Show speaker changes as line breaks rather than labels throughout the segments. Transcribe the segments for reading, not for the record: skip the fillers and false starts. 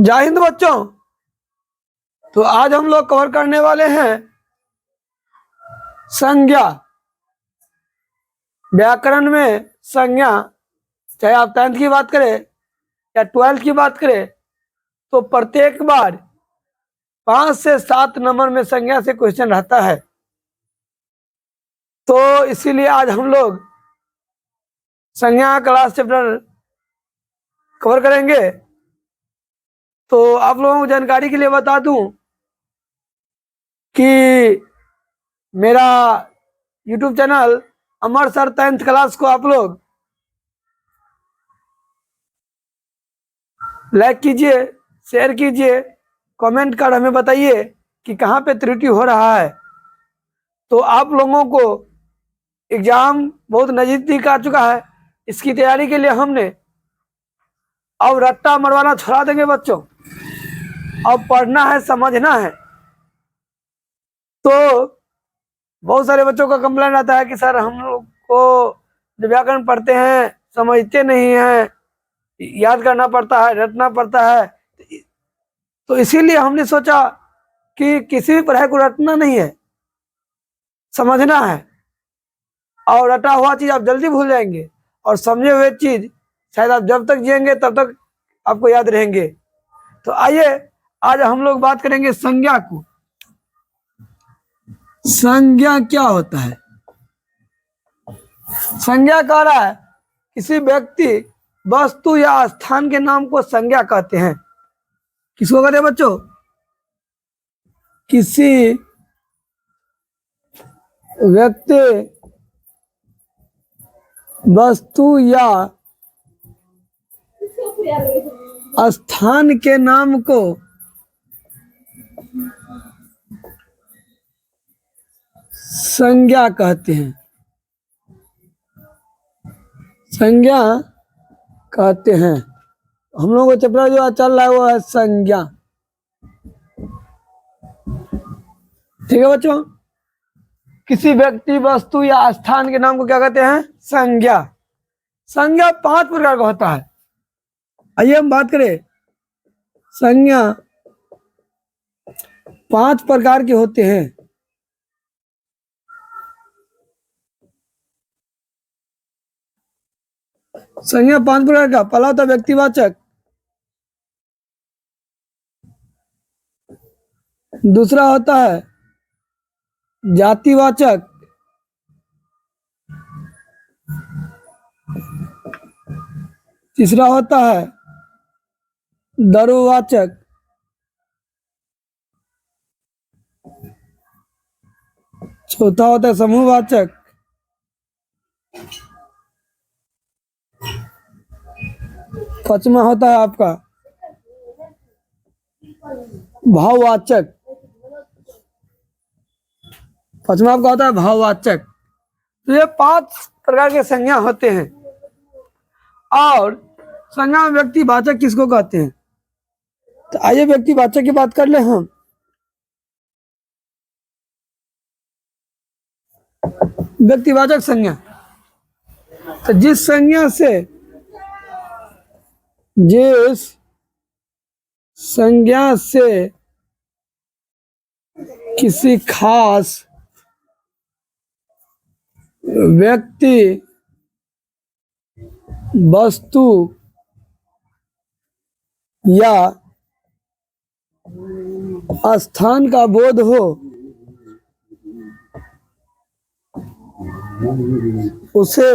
जय हिंद बच्चों। तो आज हम लोग कवर करने वाले हैं संज्ञा। व्याकरण में संज्ञा, चाहे आप 10th की बात करें या 12th की बात करें, तो प्रत्येक बार 5 से 7 नंबर में संज्ञा से क्वेश्चन रहता है। तो इसीलिए आज हम लोग संज्ञा क्लास चैप्टर कवर करेंगे। तो आप लोगों को जानकारी के लिए बता दूं कि मेरा YouTube चैनल अमर सर 10th क्लास को आप लोग लाइक कीजिए, शेयर कीजिए, कमेंट कर हमें बताइए कि कहाँ पे त्रुटि हो रहा है। तो आप लोगों को एग्जाम बहुत नज़दीक आ चुका है। इसकी तैयारी के लिए हमने अब रट्टा मरवाना छोड़ा देंगे बच्चों। अब पढ़ना है, समझना है। तो बहुत सारे बच्चों का कंप्लेंट आता है कि सर हम लोग को जब व्याकरण पढ़ते हैं समझते नहीं हैं, याद करना पड़ता है, रटना पड़ता है। तो इसीलिए हमने सोचा कि किसी भी पढ़ाई को रटना नहीं है, समझना है। और रटा हुआ चीज आप जल्दी भूल जाएंगे और समझे हुए चीज शायद आप जब तक जिएंगे तब तक आपको याद रहेंगे। तो आइए आज हम लोग बात करेंगे संज्ञा को। संज्ञा क्या होता है? संज्ञा कह रहा है किसी व्यक्ति, वस्तु या स्थान के नाम को संज्ञा कहते हैं। किसको कहते हैं बच्चों? किसी व्यक्ति, वस्तु या स्थान के नाम को संज्ञा कहते हैं। संज्ञा कहते हैं। हम लोगों को चैप्टर जो चल रहा है वो है संज्ञा। ठीक है बच्चों, किसी व्यक्ति, वस्तु या स्थान के नाम को क्या कहते हैं? संज्ञा। संज्ञा 5 प्रकार का होता है। आइए हम बात करें। संज्ञा 5 प्रकार के होते हैं। संज्ञा 5 प्रकार का। पहला होता है व्यक्तिवाचक, दूसरा होता है जातिवाचक, तीसरा होता है दरुवाचक, चौथा होता है समूहवाचक, पांचवा होता है आपका भाववाचक। पांचवा आपका होता है भाववाचक। तो ये 5 प्रकार के संज्ञा होते हैं। और संज्ञा में व्यक्तिवाचक किसको कहते हैं? तो आइए व्यक्तिवाचक की बात कर ले हम। व्यक्तिवाचक संज्ञा, तो जिस संज्ञा से किसी खास व्यक्ति, वस्तु या स्थान का बोध हो, उसे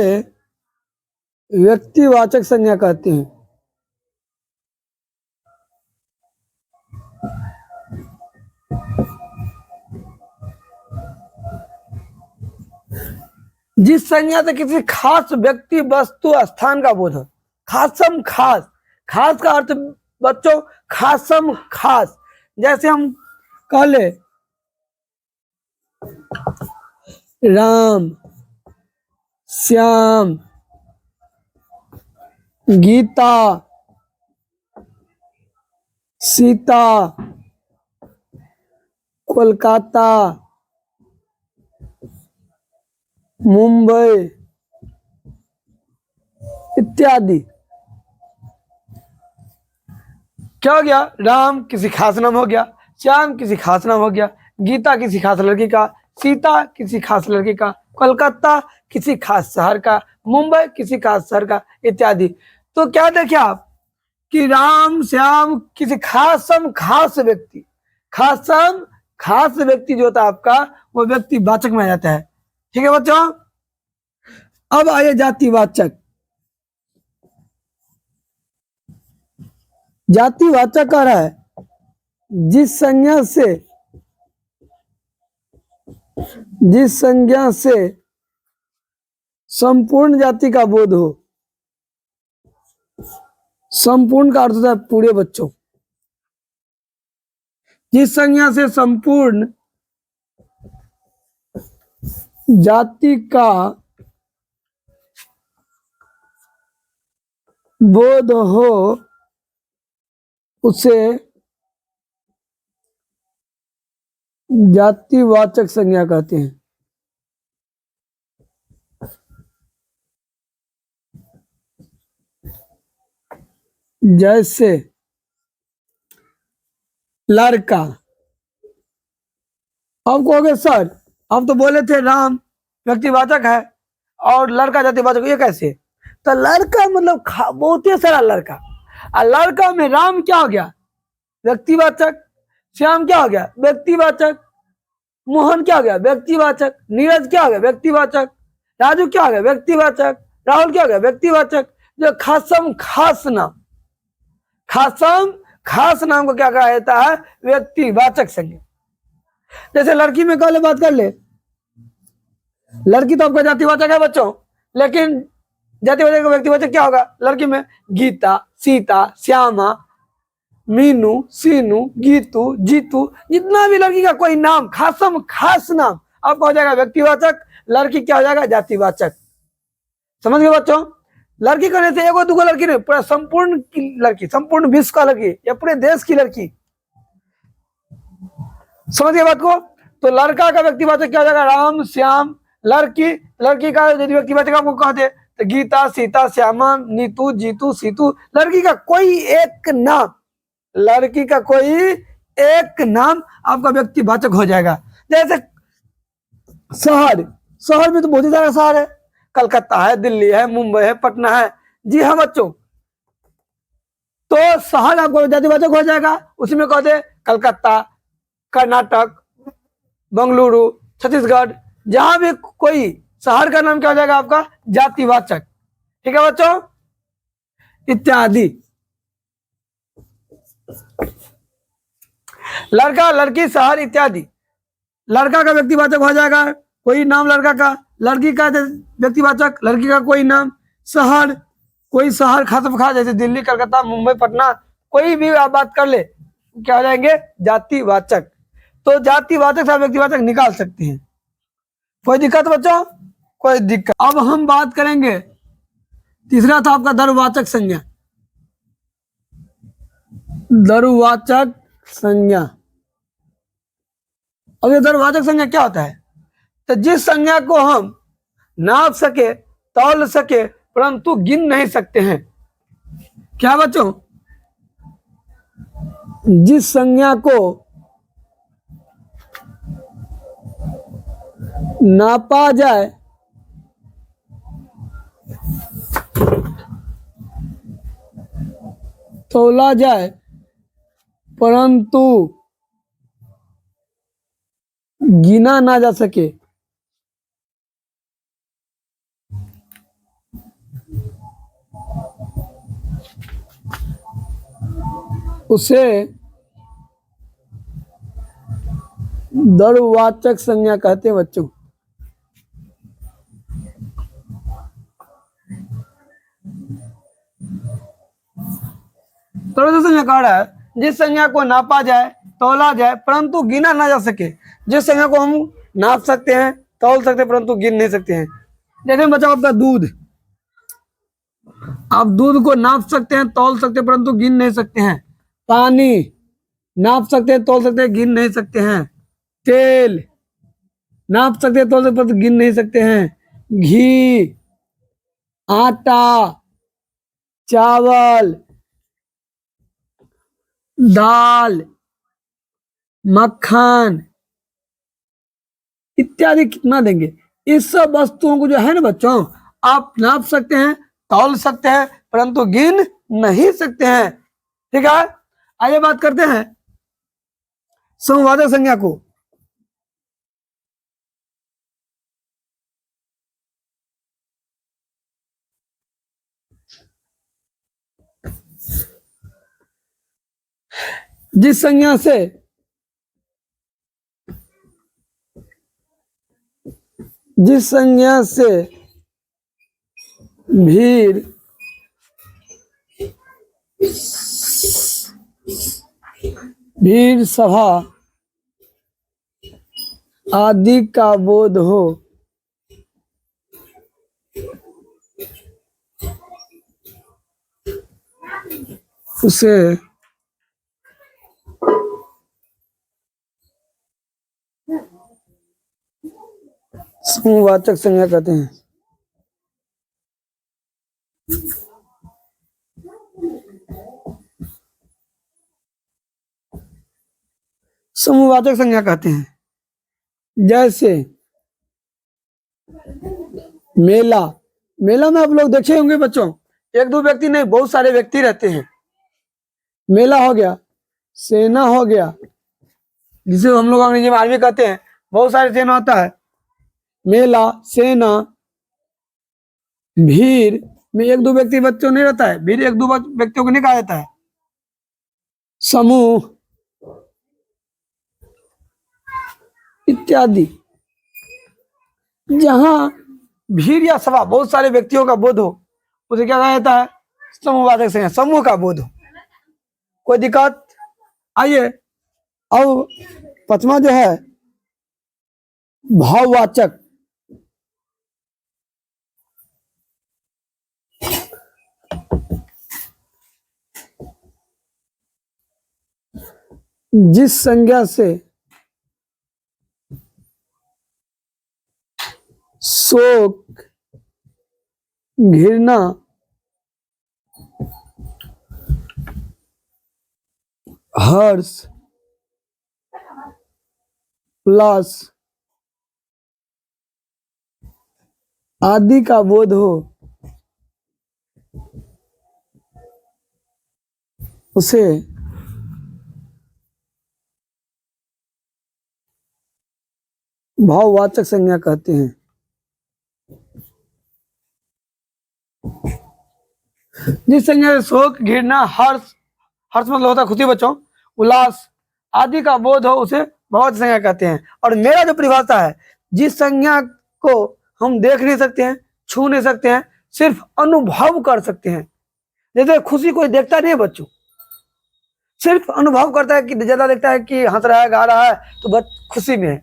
व्यक्तिवाचक संज्ञा कहते हैं। जिस संज्ञा से किसी खास व्यक्ति, वस्तु, स्थान का बोध हो। खासम खास, खास का अर्थ बच्चों खासम खास। जैसे हम कह ले राम, श्याम, गीता, सीता, कोलकाता, मुंबई इत्यादि। क्या हो गया, राम किसी खास नाम हो गया, श्याम किसी खास नाम हो गया, गीता किसी खास लड़की का, सीता किसी खास लड़की का, कोलकाता किसी खास शहर का, मुंबई किसी खास शहर का, इत्यादि। तो क्या देखे आप कि राम श्याम किसी खास व्यक्ति, खास व्यक्ति जो होता है आपका वो व्यक्ति वाचक में आ जाता है। ठीक है बच्चों। अब आइए जातिवाचक। जातिवाचक आ रहा है जिस संज्ञा से संपूर्ण जाति का बोध हो। संपूर्ण का अर्थ होता है पूरे बच्चों। जिस संज्ञा से संपूर्ण जाति का बोध हो उसे जातिवाचक संज्ञा कहते हैं। जैसे लड़का। अब कहोगे सर अब तो बोले थे राम व्यक्तिवाचक है और लड़का जातिवाचक, ये कैसे? तो लड़का मतलब बहुत ही सारा लड़का, और लड़का में राम क्या हो गया, व्यक्तिवाचक। श्याम क्या हो गया, व्यक्तिवाचक। मोहन क्या हो गया, व्यक्तिवाचक। नीरज क्या हो गया, व्यक्तिवाचक। राजू क्या हो गया, व्यक्तिवाचक। राहुल क्या हो गया, व्यक्तिवाचक। जो खास नाम को क्या कहा जाता है, व्यक्तिवाचक संज्ञा। जैसे लड़की में पहले बात कर ले, लड़की तो आपका जातिवाचक है बच्चों, लेकिन जातिवाचक का व्यक्तिवाचक क्या होगा लड़की में, गीता, सीता, श्यामा, मीनू, सीनू, गीतू, जीतू, जितना भी लड़की का कोई नाम खास नाम आपका हो जाएगा व्यक्तिवाचक, लड़की क्या हो जाएगा, जातिवाचक। समझ गए बच्चों? लड़की कहने से एगो दूगो लड़की नहीं, पूरा संपूर्ण की लड़की, संपूर्ण विश्व का लड़की या पूरे देश की लड़की। समझ गए बात को? तो लड़का का व्यक्तिवाचक क्या हो जाएगा, राम श्याम। लड़की का यदि व्यक्तिवाचक आपको कह दे तो गीता, सीता, श्यामा, नीतू, जीतू, सीतू। लड़की का कोई एक नाम आपका व्यक्तिवाचक हो जाएगा। जैसे शहर में तो बहुत ही सारा शहर है, कलकत्ता है, दिल्ली है, मुंबई है, पटना है। जी हाँ बच्चों, तो शहर आपको जातिवाचक हो जाएगा। उसमें कह दे कलकत्ता, कर्नाटक, बेंगलुरु, छत्तीसगढ़, जहां भी कोई शहर का नाम क्या हो जाएगा आपका, जातिवाचक। ठीक है बच्चों, इत्यादि। लड़का, लड़की, शहर इत्यादि। लड़का का व्यक्तिवाचक हो जाएगा कोई नाम लड़का का, लड़की का व्यक्तिवाचक लड़की का कोई नाम, शहर कोई शहर खास जैसे दिल्ली, कलकत्ता, मुंबई, पटना, कोई भी आप बात कर ले क्या हो जाएंगे, जातिवाचक। तो जातिवाचक से व्यक्तिवाचक निकाल सकते हैं। कोई दिक्कत बच्चों? कोई दिक्कत। अब हम बात करेंगे, तीसरा था आपका द्रव्यवाचक संज्ञा। द्रव्यवाचक संज्ञा। अब ये द्रव्यवाचक संज्ञा क्या होता है, तो जिस संज्ञा को हम नाप सके, तौल सके, परंतु गिन नहीं सकते हैं। क्या बच्चों? जिस संज्ञा को नापा जाए, तौला जाए, परंतु गिना ना जा सके, उसे द्रव्यवाचक संज्ञा कहते हैं बच्चों। द्रव्यवाचक संज्ञा कह रहा है जिस संज्ञा को नापा जाए, तौला जाए, परंतु गिना ना जा सके। जिस संज्ञा को हम नाप सकते हैं, तौल सकते हैं, परंतु गिन नहीं सकते हैं। जैसे बच्चा आपका दूध, आप दूध को नाप सकते हैं, तौल सकते हैं, परंतु गिन नहीं सकते हैं। पानी नाप सकते हैं, तौल सकते हैं, गिन नहीं सकते हैं। तेल नाप सकते हैं, तौल सकते हैं, परंतु गिन नहीं सकते हैं। घी, आटा, चावल, दाल, मक्खन इत्यादि कितना देंगे। इस सब वस्तुओं को जो है ना बच्चों, आप नाप सकते हैं, तौल सकते हैं, परंतु गिन नहीं सकते हैं। ठीक है, आइए बात करते हैं समवाचक संज्ञा को। जिस संज्ञा से भीड़ सभा आदि का बोध हो, उसे समूहवाचक संज्ञा कहते हैं। समूहवाचक संज्ञा कहते हैं। जैसे मेला, मेला में आप लोग देखे होंगे बच्चों, एक दो व्यक्ति नहीं, बहुत सारे व्यक्ति रहते हैं। मेला हो गया, सेना हो गया, जिसे हम लोग अंग्रेजी में आर्मी कहते हैं, बहुत सारे सेना होता है। मेला, सेना, भीड़ में एक दो व्यक्ति बच्चों नहीं रहता है, भीड़ एक दो व्यक्तियों को नहीं कहा जाता है। समूह इत्यादि, जहां भीड़ या सभा बहुत सारे व्यक्तियों का बोध हो, उसे क्या कहा जाता है? समूहवाचक संज्ञा, समूह का बोध हो। कोई दिक्कत? आइए अब पांचवा जो है भाववाचक। जिस संज्ञा से शोक, घृणा, हर्ष, उल्लास आदि का बोध हो, उसे भाववाचक संज्ञा कहते हैं। जिस संज्ञा से शोक, घृणा, हर्ष, हर्ष मतलब होता है खुशी बच्चों, उल्लास आदि का बोध हो, उसे भाववाचक संज्ञा कहते हैं। और मेरा जो परिभाषा है, जिस संज्ञा को हम देख नहीं सकते हैं, छू नहीं सकते हैं, सिर्फ अनुभव कर सकते हैं। जैसे खुशी कोई देखता नहीं है बच्चों, सिर्फ अनुभव करता है, कि ज्यादा देखता है कि हंस रहा है, गा रहा है तो बस खुशी में है।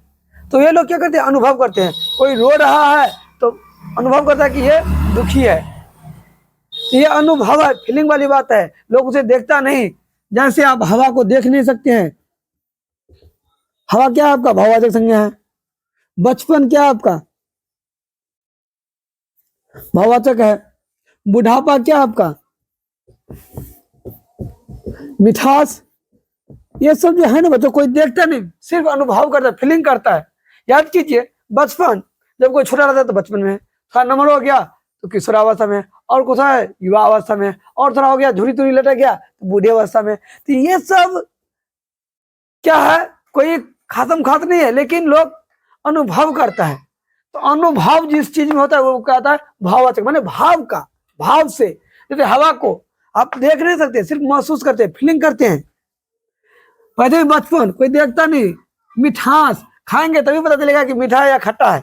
तो ये लोग क्या करते हैं? अनुभव करते हैं। कोई रो रहा है तो अनुभव करता है कि ये दुखी है, तो ये अनुभव है, फीलिंग वाली बात है। लोग उसे देखता नहीं। जैसे आप हवा को देख नहीं सकते हैं, हवा क्या आपका भाववाचक संज्ञा है। बचपन क्या आपका भाववाचक है। बुढ़ापा क्या आपका, मिठास, ये सब जो है ना बच्चों, कोई देखता नहीं, सिर्फ अनुभव करता है, फीलिंग करता है। याद कीजिए बचपन, जब कोई छोटा रहता है तो बचपन में, थोड़ा नंबर हो गया तो किशोरावस्था में, और कुछ है युवा अवस्था में, और थोड़ा हो गया झुरी तुरी लटक गया तो बूढ़ी अवस्था में। तो ये सब क्या है? कोई खत्म खात नहीं है, लेकिन लोग अनुभव करता है। तो अनुभव जिस चीज में होता है वो कहता है भाववाचक, माने भाव का, भाव से। जैसे हवा को आप देख नहीं सकते, सिर्फ महसूस करते हैं, फीलिंग करते हैं। वैसे बचपन कोई देखता नहीं, मिठास खाएंगे तभी पता चलेगा कि मीठा है या खट्टा है।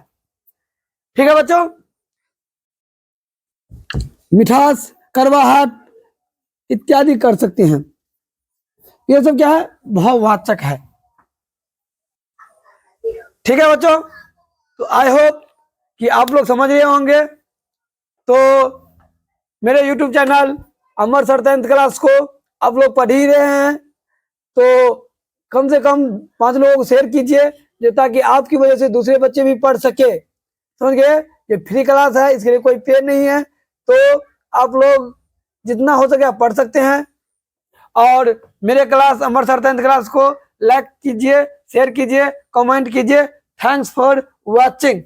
ठीक है बच्चों, मिठास, कड़वाहट इत्यादि कर सकते हैं। ये सब क्या है? भाववाचक है। ठीक है बच्चों, तो आई होप कि आप लोग समझ रहे होंगे। तो मेरे YouTube चैनल अमर सर 10th क्लास को आप लोग पढ़ ही रहे हैं, तो कम से कम 5 लोगों को शेयर कीजिए, जो ताकि आपकी वजह से दूसरे बच्चे भी पढ़ सके। समझ गए? ये फ्री क्लास है, इसके लिए कोई पे नहीं है, तो आप लोग जितना हो सके आप पढ़ सकते हैं। और मेरे क्लास अमर सर 10th क्लास को लाइक कीजिए, शेयर कीजिए, कमेंट कीजिए। Thanks for watching.